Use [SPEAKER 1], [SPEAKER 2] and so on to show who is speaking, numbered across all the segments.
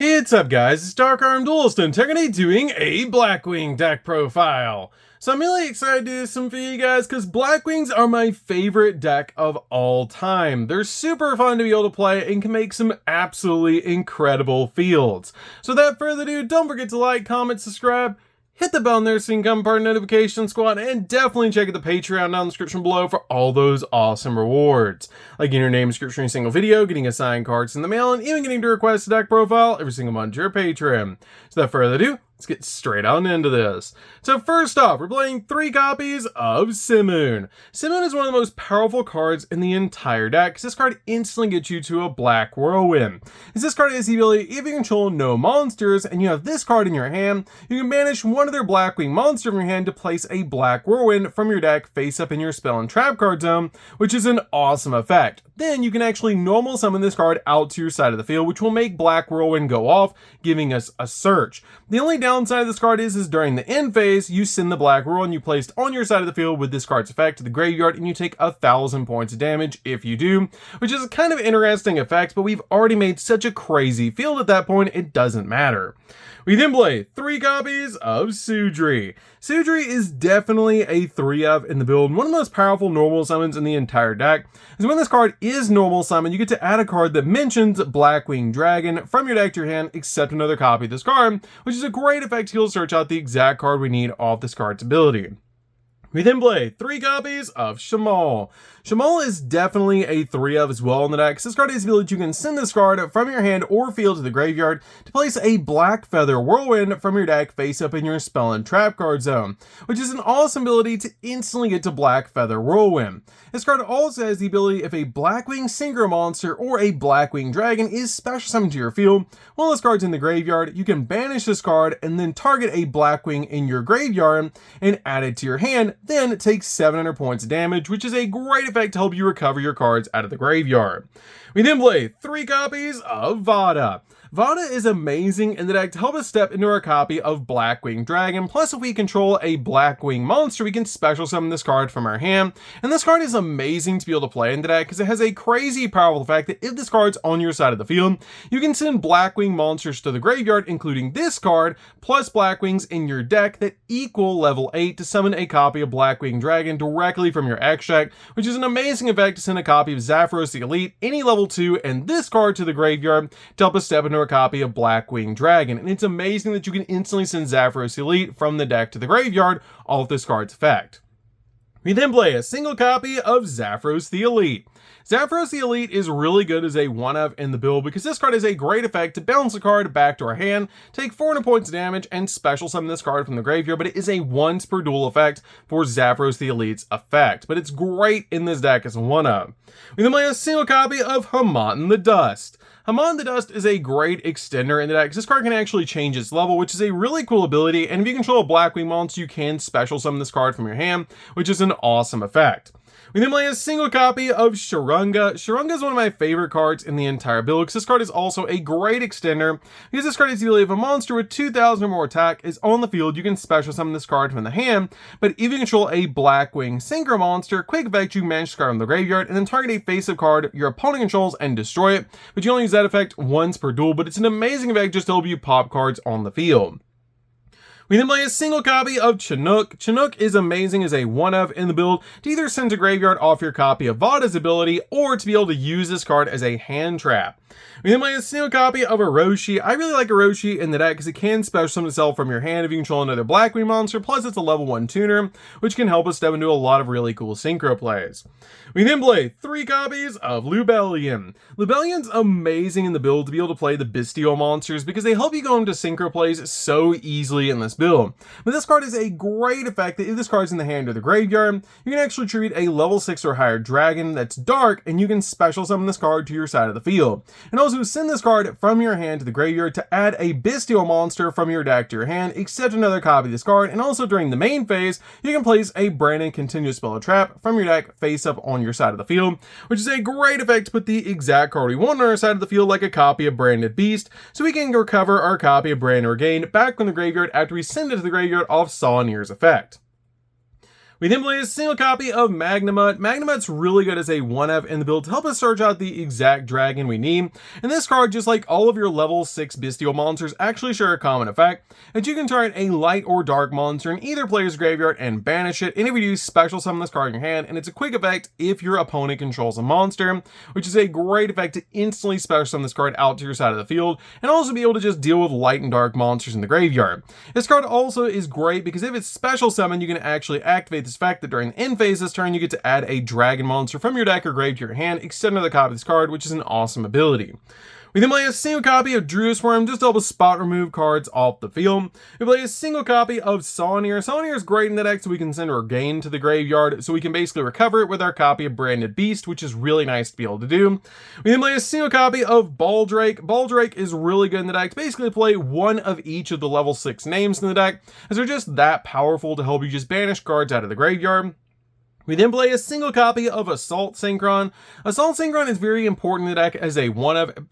[SPEAKER 1] What's up guys, it's DarkArmedDuelist and today doing a Blackwing deck profile. So I'm really excited to do this for you guys because Blackwings are my favorite deck of all time. They're super fun to be able to play and can make some absolutely incredible fields. So without further ado, don't forget to like, comment, subscribe, hit the bell there so you can become part of the notification squad, and definitely check out the Patreon down in the description below for all those awesome rewards. Like getting your name description in a single video, getting assigned cards in the mail, and even getting to request a deck profile every single month to your Patreon. So without further ado, let's get straight on into this. So first off, we're playing 3 copies of Simoon. Simoon is one of the most powerful cards in the entire deck, because this card instantly gets you to a Black Whirlwind. As this card has the ability, if you control no monsters, and you have this card in your hand, you can banish one of their Blackwing monster from your hand to place a Black Whirlwind from your deck face up in your spell and trap card zone, which is an awesome effect. Then you can actually normal summon this card out to your side of the field, which will make Black Whirlwind go off, giving us a search. The only downside of this card is during the end phase, you send the Black Whirlwind you placed on your side of the field with this card's effect to the graveyard, and you take 1,000 points of damage if you do, which is a kind of interesting effect, but we've already made such a crazy field at that point, it doesn't matter. We then play 3 copies of Sudri. Sudri is definitely a 3-of in the build, one of the most powerful normal summons in the entire deck. As when this card is normal summon, you get to add a card that mentions Blackwing Dragon from your deck to your hand, except another copy of this card, which is a great effect to be able to search out the exact card we need off this card's ability. We then play 3 copies of Shamal. Shamal is definitely a 3-of as well in the deck, because this card has the ability you can send this card from your hand or field to the graveyard to place a Black Feather Whirlwind from your deck face up in your spell and trap card zone, which is an awesome ability to instantly get to Black Feather Whirlwind. This card also has the ability if a Blackwing Synchro monster or a Blackwing Dragon is special summoned to your field, while this card's in the graveyard, you can banish this card and then target a Blackwing in your graveyard and add it to your hand, then it takes 700 points of damage, which is a great effect to help you recover your cards out of the graveyard. We then play 3 copies of Vada. Vada is amazing in the deck to help us step into our copy of Blackwing Dragon, plus if we control a Blackwing monster, we can special summon this card from our hand, and this card is amazing to be able to play in the deck because it has a crazy powerful effect that if this card's on your side of the field, you can send Blackwing monsters to the graveyard, including this card, plus Blackwings in your deck that equal level 8 to summon a copy of Blackwing Dragon directly from your extract, which is an amazing effect to send a copy of Zapdos the Elite, any level 2, and this card to the graveyard to help us step into a copy of Blackwing Dragon. And it's amazing that you can instantly send Zapdos the Elite from the deck to the graveyard off this card's effect. We then play a single copy of Zapdos the Elite. Zapdos the Elite is really good as a 1-of in the build because this card has a great effect to bounce the card back to our hand, take 400 points of damage, and special summon this card from the graveyard, but it is a once per duel effect for Zapdos the Elite's effect, but it's great in this deck as a 1-of. We then play a single copy of Hamon the Dust. Hamon the Dust is a great extender in the deck because this card can actually change its level, which is a really cool ability, and if you control a Blackwing monster, you can special summon this card from your hand, which is an awesome effect. We then play a single copy of Shurunga. Shurunga is one of my favorite cards in the entire build because this card is also a great extender because this card is the ability if a monster with 2,000 or more attack is on the field, you can special summon this card from the hand, but if you control a Blackwing Synchro monster, quick effect, you manage this card from the graveyard and then target a face-up card your opponent controls and destroy it, but you only use that effect once per duel, but it's an amazing effect just to help you pop cards on the field. We then play a single copy of Chinook. Chinook is amazing as a 1-of in the build to either send to graveyard off your copy of Vada's ability or to be able to use this card as a hand trap. We then play a single copy of Orochi. I really like Orochi in the deck because it can special summon itself from your hand if you control another Blackwing monster, plus it's a level 1 tuner, which can help us step into a lot of really cool synchro plays. We then play 3 copies of Lubellion. Lubellion's amazing in the build to be able to play the Bestial monsters because they help you go into synchro plays so easily in this build. But this card is a great effect that if this card's in the hand or the graveyard, you can actually treat a level 6 or higher dragon that's dark, and you can special summon this card to your side of the field. And also send this card from your hand to the graveyard to add a Bestial monster from your deck to your hand, except another copy of this card, and also during the main phase, you can place a Brandon continuous spell or trap from your deck face up on your side of the field, which is a great effect to put the exact card we want on our side of the field, like a copy of Branded Beast, so we can recover our copy of Brandon Regain back from the graveyard after we send it to the graveyard off Sawnier's effect. We then play a single copy of Magnamut. Magnamut's really good as a 1F in the build to help us search out the exact dragon we need. And this card, just like all of your level 6 bestial monsters, actually share a common effect, that you can target a light or dark monster in either player's graveyard and banish it. And if you do, special summon this card in your hand, and it's a quick effect if your opponent controls a monster, which is a great effect to instantly special summon this card out to your side of the field, and also be able to just deal with light and dark monsters in the graveyard. This card also is great because if it's special summon, you can actually activate this effect that during the end phase this turn, you get to add a dragon monster from your deck or grave to your hand, extend another copy of this card, which is an awesome ability. We then play a single copy of Druid's Worm, just to help us spot remove cards off the field. We play a single copy of Saunier. Saunier is great in the deck, so we can send Regain to the graveyard, so we can basically recover it with our copy of Branded Beast, which is really nice to be able to do. We then play a single copy of Baldrake. Baldrake is really good in the deck to basically play one of each of the level 6 names in the deck, as they're just that powerful to help you just banish cards out of the graveyard. We then play a single copy of Assault Synchron. Assault Synchron is very important in the deck as a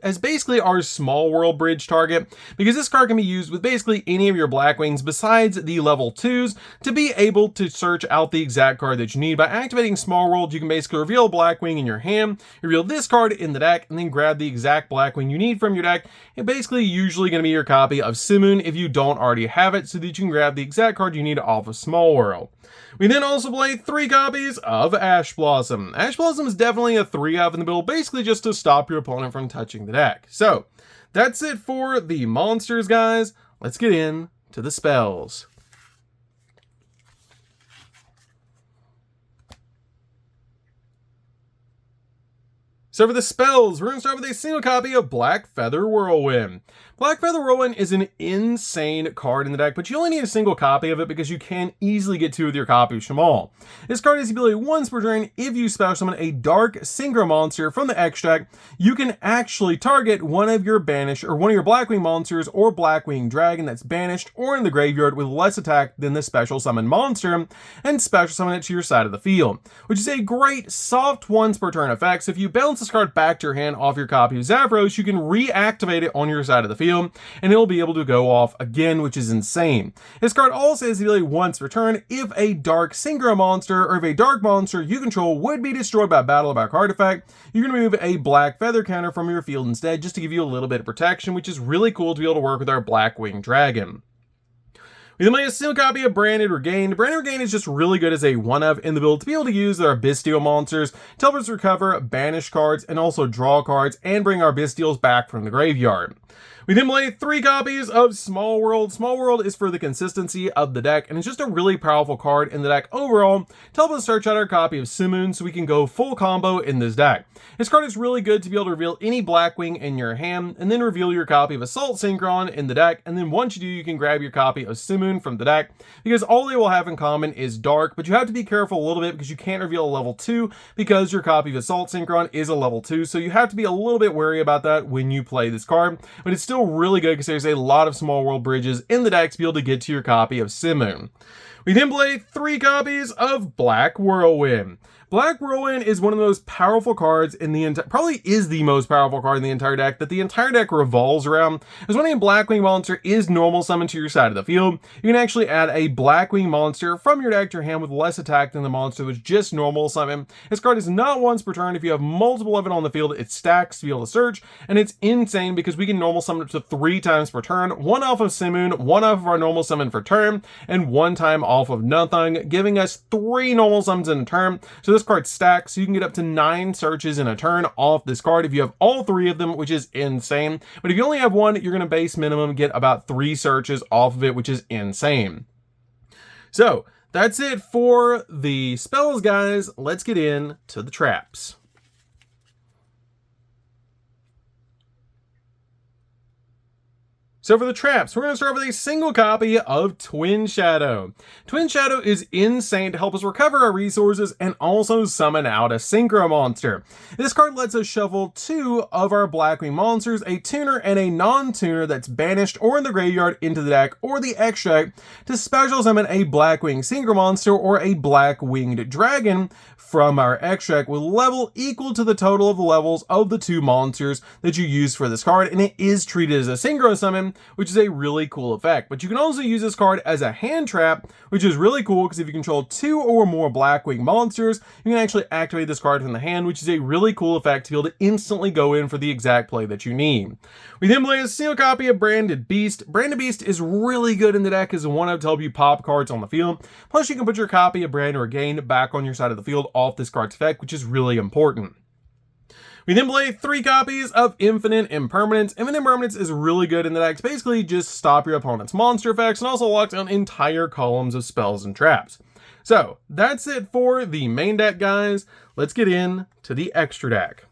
[SPEAKER 1] as basically our small world bridge target, because this card can be used with basically any of your Blackwings besides the level 2s to be able to search out the exact card that you need. By activating small world, you can basically reveal a Blackwing in your hand, reveal this card in the deck, and then grab the exact Blackwing you need from your deck. It's basically usually going to be your copy of Simoon if you don't already have it, so that you can grab the exact card you need off of small world. We then also play 3 copies of Ash Blossom. Ash Blossom is definitely a 3-up in the build, basically just to stop your opponent from touching the deck. So, that's it for the monsters, guys. Let's get in to the spells. So for the spells, we're going to start with a single copy of Black Feather Whirlwind. Black Feather Whirlwind is an insane card in the deck, but you only need a single copy of it because you can easily get 2 with your copy of Shamal. This card has the ability once per turn, if you special summon a Dark Synchro monster from the extract, you can actually target one of your banished or one of your Blackwing monsters or Blackwing dragon that's banished or in the graveyard with less attack than the special summon monster, and special summon it to your side of the field, which is a great soft once per turn effect. So if you bounce this card back to your hand off your copy of Zavros, you can reactivate it on your side of the field, and it'll be able to go off again, which is insane. This card also has the ability once per turn, if a Dark Synchro monster or if a dark monster you control would be destroyed by battle or by card effect, you can remove a Black Feather counter from your field instead, just to give you a little bit of protection, which is really cool to be able to work with our Blackwing dragon. We then play a single copy of Branded Regain. Branded Regain is just really good as a 1-up in the build to be able to use our bestial monsters to help us recover banish cards and also draw cards and bring our bestials back from the graveyard. We then play 3 copies of Small World. Small World is for the consistency of the deck, and it's just a really powerful card in the deck overall to help us search out our copy of Simoon so we can go full combo in this deck. This card is really good to be able to reveal any Blackwing in your hand, and then reveal your copy of Assault Synchron in the deck, and then once you do, you can grab your copy of Simoon from the deck, because all they will have in common is dark, but you have to be careful a little bit because you can't reveal a level 2 because your copy of Assault Synchron is a level 2, so you have to be a little bit wary about that when you play this card, but it's still really good because there's a lot of small world bridges in the deck to be able to get to your copy of Simoon. We then play 3 copies of Black Whirlwind. Black Whirlwind is one of the most powerful cards in the entire, probably is the most powerful card in the entire deck that the entire deck revolves around. As when a Blackwing monster is normal summoned to your side of the field, you can actually add a Blackwing monster from your deck to your hand with less attack than the monster that's just normal summon. This card is not once per turn. If you have multiple of it on the field, it stacks to be able to search, and it's insane because we can normal summon it to 3 times per turn, 1 off of Simoon, 1 off of our normal summon for turn, and 1 time off of nothing, giving us 3 normal summons in a turn. So this card stacks, so you can get up to 9 searches in a turn off this card if you have all 3 of them, which is insane. But if you only have 1, you're going to base minimum get about 3 searches off of it, which is insane. So that's it for the spells, guys. Let's get into the traps. So for the traps, we're going to start with a single copy of Twin Shadow. Twin Shadow is insane to help us recover our resources and also summon out a Synchro monster. This card lets us shuffle 2 of our Blackwing monsters, a tuner and a non-tuner that's banished or in the graveyard into the deck or the extract to special summon a Blackwing Synchro monster or a Black-Winged Dragon from our extract with level equal to the total of the levels of the 2 monsters that you use for this card, and it is treated as a Synchro summon, Dragon, which is a really cool effect. But you can also use this card as a hand trap, which is really cool because if you control 2 or more Blackwing monsters, you can actually activate this card from the hand, which is a really cool effect to be able to instantly go in for the exact play that you need. We then play a single copy of Branded Beast. Branded Beast is really good in the deck as a 1-up to help you pop cards on the field. Plus you can put your copy of Brand or Gain back on your side of the field off this card's effect, which is really important. We then play 3 copies of Infinite Impermanence. Infinite Impermanence is really good in the deck to basically just stop your opponent's monster effects and also lock down entire columns of spells and traps. So that's it for the main deck, guys. Let's get in to the extra deck.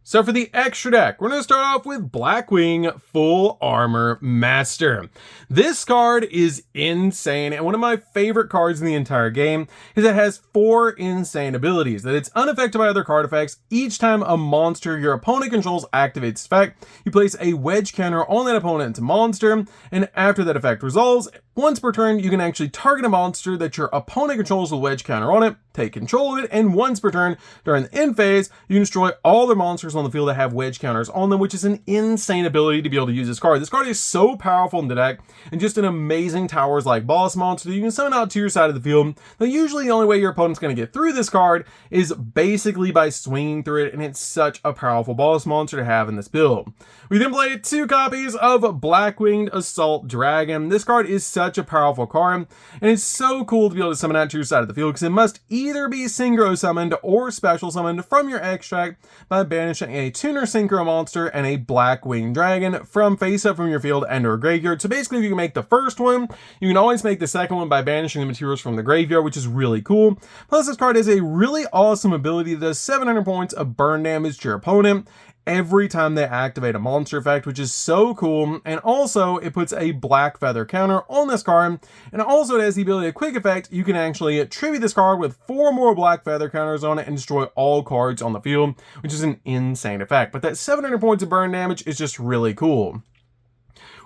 [SPEAKER 1] So for the extra deck, we're going to start off with Blackwing Full Armor Master. This card is insane and one of my favorite cards in the entire game because it has 4 insane abilities. That it's unaffected by other card effects. Each time a monster your opponent controls activates effect, you place a wedge counter on that opponent's monster, and after that effect resolves, once per turn, you can actually target a monster that your opponent controls with wedge counter on it, take control of it, and once per turn, during the end phase, you can destroy all the monsters on the field that have wedge counters on them, which is an insane ability to be able to use this card. This card is so powerful in the deck, and just an amazing towers-like boss monster that you can summon out to your side of the field. Now, usually the only way your opponent's going to get through this card is basically by swinging through it, and it's such a powerful boss monster to have in this build. We then play 2 copies of Blackwing Assault Dragon. This card is such a powerful card, and it's so cool to be able to summon out to your side of the field because it must either be synchro summoned or special summoned from your extract by banishing a tuner synchro monster and a Blackwing Dragon from face up from your field and or graveyard. So basically if you can make the first one, you can always make the second one by banishing the materials from the graveyard, which is really cool. Plus this card has a really awesome ability that does 700 points of burn damage to your opponent every time they activate a monster effect, which is so cool. And also it puts a black feather counter on this card, and also it has the ability of quick effect. You can actually tribute this card with 4 more black feather counters on it and destroy all cards on the field, which is an insane effect. But that 700 points of burn damage is just really cool.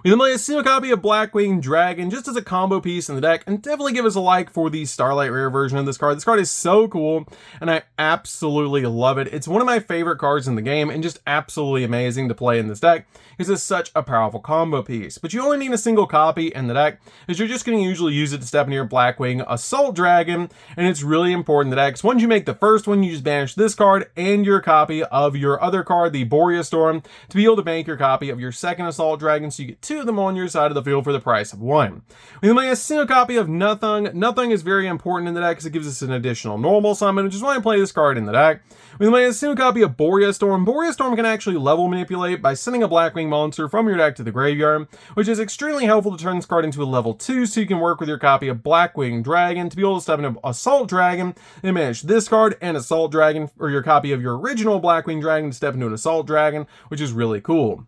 [SPEAKER 1] We then play a single copy of Blackwing Dragon just as a combo piece in the deck, and definitely give us a like for the Starlight Rare version of this card. This card is so cool, and I absolutely love it. It's one of my favorite cards in the game, and just absolutely amazing to play in this deck, because it's such a powerful combo piece. But you only need a single copy in the deck, as you're just going to usually use it to step into your Blackwing Assault Dragon, and it's really important in the deck, because once you make the first one, you just banish this card and your copy of your other card, the Borea Storm, to be able to make your copy of your second Assault Dragon, so you get 2 of them on your side of the field for the price of 1. We then play a single copy of Nothing. Nothing is very important in the deck because it gives us an additional normal summon, which is why I play this card in the deck. We then play a single copy of Borea Storm. Borea Storm can actually level manipulate by sending a Blackwing monster from your deck to the graveyard, which is extremely helpful to turn this card into a level 2, so you can work with your copy of Blackwing Dragon to be able to step into Assault Dragon and manage this card and Assault Dragon, or your copy of your original Blackwing Dragon to step into an Assault Dragon, which is really cool.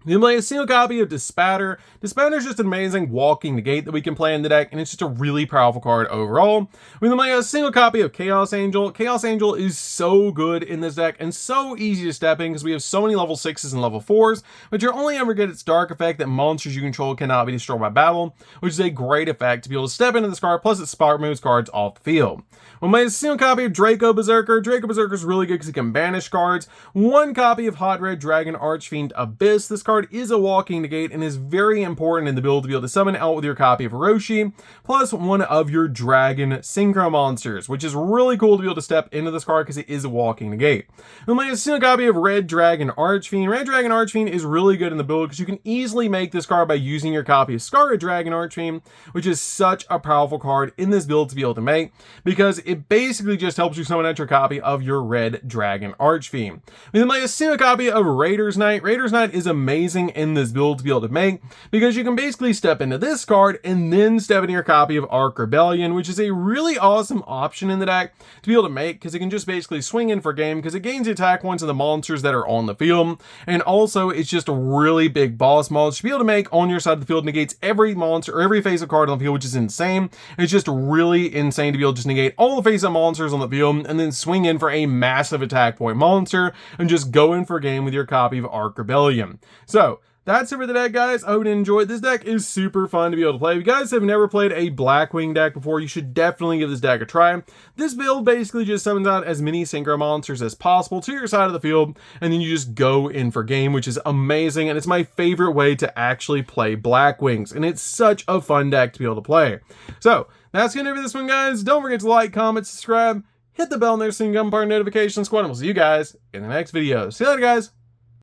[SPEAKER 1] We then play a single copy of Dispatter. Dispatter is just an amazing walking negate that we can play in the deck, and it's just a really powerful card overall. We then play a single copy of Chaos Angel. Chaos Angel is so good in this deck and so easy to step in because we have so many level 6s and level 4s, but you only ever get its dark effect that monsters you control cannot be destroyed by battle, which is a great effect to be able to step into this card, plus it spark moves cards off the field. We'll play a single copy of Draco Berserker. Draco Berserker is really good because he can banish cards. 1 copy of Hot Red Dragon Archfiend Abyss. This card is a walking negate and is very important in the build to be able to summon out with your copy of Hiroshi, plus 1 of your Dragon Synchro monsters, which is really cool to be able to step into this card because it is a walking negate. We'll play a single copy of Red Dragon Archfiend. Red Dragon Archfiend is really good in the build because you can easily make this card by using your copy of Scarlet Dragon Archfiend, which is such a powerful card in this build to be able to make, because it basically just helps you summon out your copy of your Red Dragon Archfiend. We then play a single copy of Raider's Knight. Raider's Knight is amazing in this build to be able to make, because you can basically step into this card and then step into your copy of Arc Rebellion, which is a really awesome option in the deck to be able to make, because it can just basically swing in for game because it gains the attack points of the monsters that are on the field, and also it's just a really big boss monster to be able to make on your side of the field. Negates every monster or every face-up card on the field, which is insane. It's just really insane to be able to just negate all the face-up monsters on the field and then swing in for a massive attack point monster and just go in for game with your copy of Arc Rebellion. So that's it for the deck, guys. I hope you enjoyed. This deck is super fun to be able to play. If you guys have never played a Blackwing deck before, you should definitely give this deck a try. This build basically just summons out as many synchro monsters as possible to your side of the field, and then you just go in for game, which is amazing, and it's my favorite way to actually play Blackwings, and it's such a fun deck to be able to play. So, that's gonna do it for this one, guys. Don't forget to like, comment, subscribe, hit the bell and there so you can become part of the notification squad, and we'll see you guys in the next video. See you later, guys.